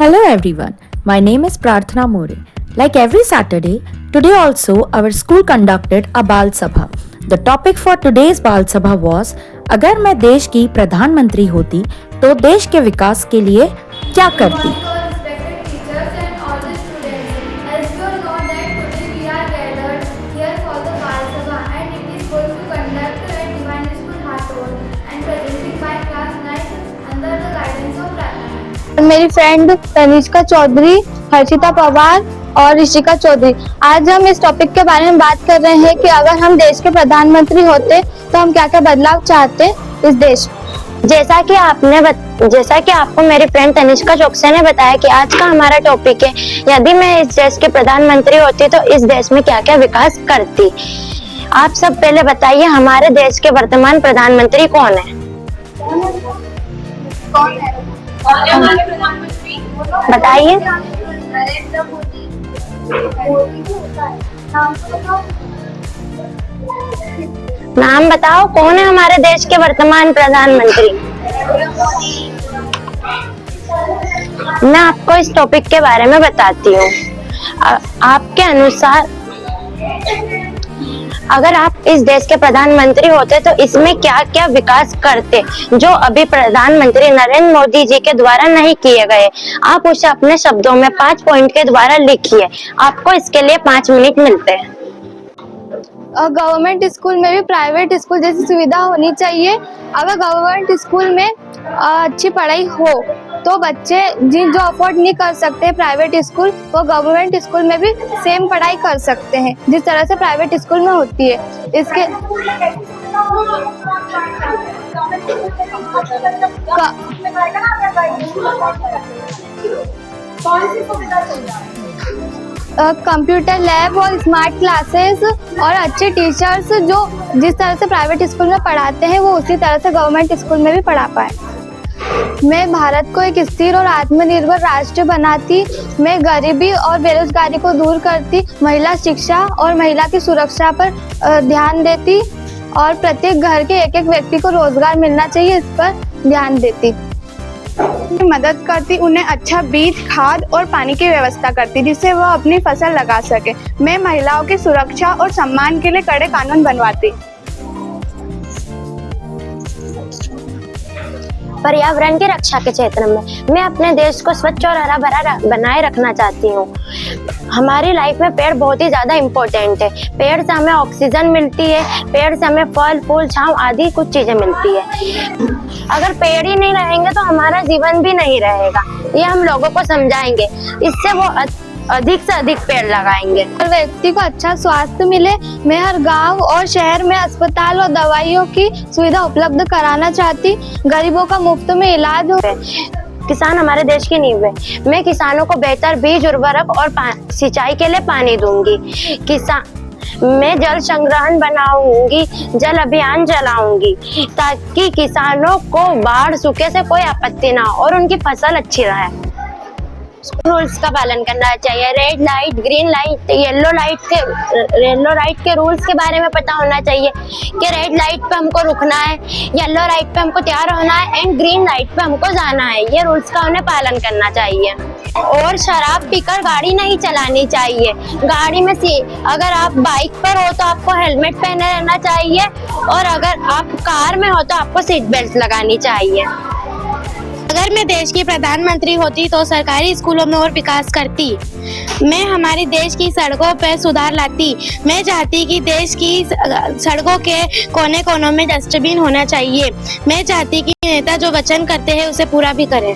Hello everyone, my name is Prarthana More. Like every Saturday, today also our school conducted a Bal Sabha. The topic for today's Bal Sabha was अगर मैं देश की प्रधानमंत्री होती तो देश के विकास के लिए क्या करती। मेरी फ्रेंड तनिष्का चौधरी, हर्षिता पवार और ऋषिका चौधरी। आज हम इस टॉपिक के बारे में बात कर रहे हैं कि अगर हम देश के प्रधानमंत्री होते तो हम क्या क्या बदलाव चाहते इस देश। जैसा कि आपको मेरी फ्रेंड तनिष्का चौधरी ने बताया कि आज का हमारा टॉपिक है यदि मैं इस देश के प्रधानमंत्री होती तो इस देश में क्या क्या विकास करती। आप सब पहले बताइए हमारे देश के वर्तमान प्रधानमंत्री कौन है? हमारे प्रधानमंत्री बताइए। नरेंद्र मोदी। नाम बताओ कौन है हमारे देश के वर्तमान प्रधानमंत्री। मैं आपको इस टॉपिक के बारे में बताती हूँ। आपके अनुसार अगर आप इस देश के प्रधानमंत्री होते तो इसमें क्या क्या विकास करते जो अभी प्रधानमंत्री नरेंद्र मोदी जी के द्वारा नहीं किए गए। आप उसे अपने शब्दों में 5 पॉइंट के द्वारा लिखिए। आपको इसके लिए 5 मिनट मिलते हैं। गवर्नमेंट स्कूल में भी प्राइवेट स्कूल जैसी सुविधा होनी चाहिए। अगर गवर्नमेंट स्कूल में अच्छी पढ़ाई हो तो बच्चे जो अफोर्ड नहीं कर सकते प्राइवेट स्कूल, वो गवर्नमेंट स्कूल में भी सेम पढ़ाई कर सकते हैं जिस तरह से प्राइवेट स्कूल में होती है। इसके कंप्यूटर लैब और स्मार्ट क्लासेस और अच्छे टीचर्स जो जिस तरह से प्राइवेट स्कूल में पढ़ाते हैं वो उसी तरह से गवर्नमेंट स्कूल में भी पढ़ा पाए। मैं भारत को एक स्थिर और आत्मनिर्भर राष्ट्र बनाती। मैं गरीबी और बेरोजगारी को दूर करती। महिला शिक्षा और महिला की सुरक्षा पर ध्यान देती और प्रत्येक घर के एक एक व्यक्ति को रोजगार मिलना चाहिए इस पर ध्यान देती। मदद करती, उन्हें अच्छा बीज, खाद और पानी की व्यवस्था करती जिससे वह अपनी फसल लगा सके। मैं महिलाओं की सुरक्षा और सम्मान के लिए कड़े कानून बनवाती। पर्यावरण की रक्षा के क्षेत्र में मैं अपने देश को स्वच्छ और हरा भरा बनाए रखना चाहती हूँ। हमारी लाइफ में पेड़ बहुत ही ज्यादा इम्पोर्टेंट है। पेड़ से हमें ऑक्सीजन मिलती है, पेड़ से हमें फल फूल छांव आदि कुछ चीजें मिलती है। अगर पेड़ ही नहीं रहेंगे तो हमारा जीवन भी नहीं रहेगा। ये हम लोगों को समझाएंगे, इससे वो अधिक से अधिक पेड़ लगाएंगे। हर व्यक्ति को अच्छा स्वास्थ्य मिले। मैं हर गांव और शहर में अस्पताल और दवाइयों की सुविधा उपलब्ध कराना चाहती। गरीबों का मुफ्त में इलाज हो। किसान हमारे देश की नींव है। मैं किसानों को बेहतर बीज, उर्वरक और सिंचाई के लिए पानी दूंगी। मैं जल संग्रहण बनाऊंगी, जल अभियान चलाऊंगी ताकि किसानों को बाढ़, सूखे से कोई आपत्ति ना हो और उनकी फसल अच्छी रहे। रूल्स का पालन करना चाहिए। Red light, green light, yellow light के रूल्स के बारे में पता होना चाहिए कि रेड लाइट पे हमको रुकना है, येलो लाइट पे हमको तैयार होना है एंड ग्रीन लाइट पे हमको जाना है। ये रूल्स का उन्हें पालन करना चाहिए। और शराब पीकर गाड़ी नहीं चलानी चाहिए। गाड़ी में अगर आप बाइक पर हो तो आपको हेलमेट पहने रहना चाहिए और अगर आप कार में हो तो आपको सीट बेल्ट लगानी चाहिए। अगर मैं देश की प्रधानमंत्री होती तो सरकारी स्कूलों में और विकास करती। मैं हमारे देश की सड़कों पर सुधार लाती। मैं चाहती कि देश की सड़कों के कोने कोनों में डस्टबिन होना चाहिए। मैं चाहती कि नेता जो वचन करते हैं उसे पूरा भी करें।